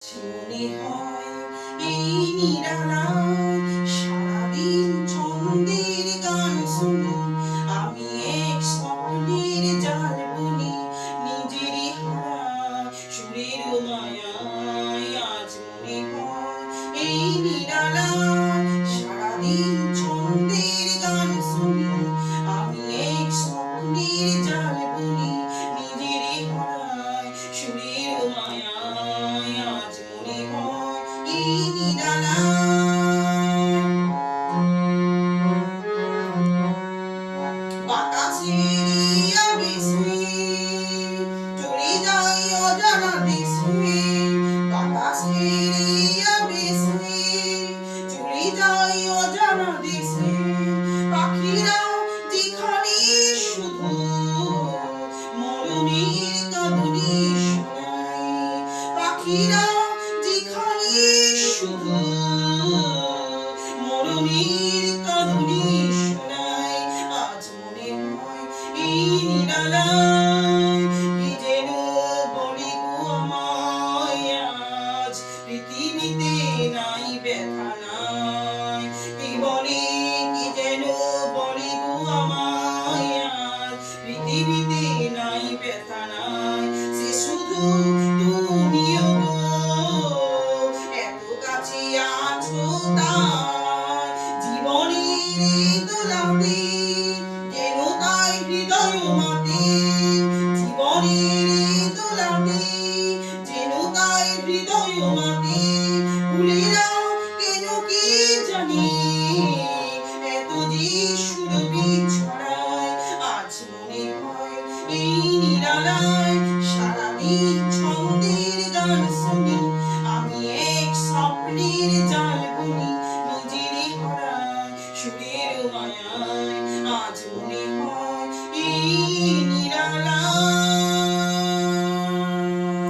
মনে হয় এই নিরালায় সারাদিন ছন্দের গান শুনি, আমি এক স্বপ্নের জাল বুনি, নিজেরই হারা সুরের মায়ায়। আজ মনে হয় এই নিরালায় সারাদিন ছন্দের গান শুনি, আমি এক স্বপ্নের জাল বুনি, নিজেরই হারায় সুরের মায়ায়। আজ মনে হয় এই নিরালায় বাতাসের আবেশে চলে যাই অজানা দেশে, বাতাসের আবেশে চলে যাই অজানা দেশে। পাখিরা যেখানে শুধু মরণের কাঁদনি শোনায়, পাখিরা যেখানে শুধু মরণের কাঁদনি শোনায়। আজ মনে হয় এই নিরালায় কি যেন বলে গো আমায়, আজ পৃথিবীতে নাই ব্যথা নাই। কি বলে কি যেন বলে গো আমায়, আজ পৃথিবীতে নাই ব্যথা নাই। সে শুধু তুমিও গো এত কাছে আছো তাই, জীবনের দোলাতে যেন তাই হৃদয় মাতে, জীবনের দোলাতে যেন তাই হৃদয় মাতে। ভুলে যাও কেন কি জানি এত যে সুরভি ছড়ায়। আজ মনে হয় এই নিরালায় সারাদিন ছন্দের গান শুনি, আমি এক স্বপ্নের জাল বুনি, নিজেরই হারায় সুরের মায়ায়। আজ মনে হয় এই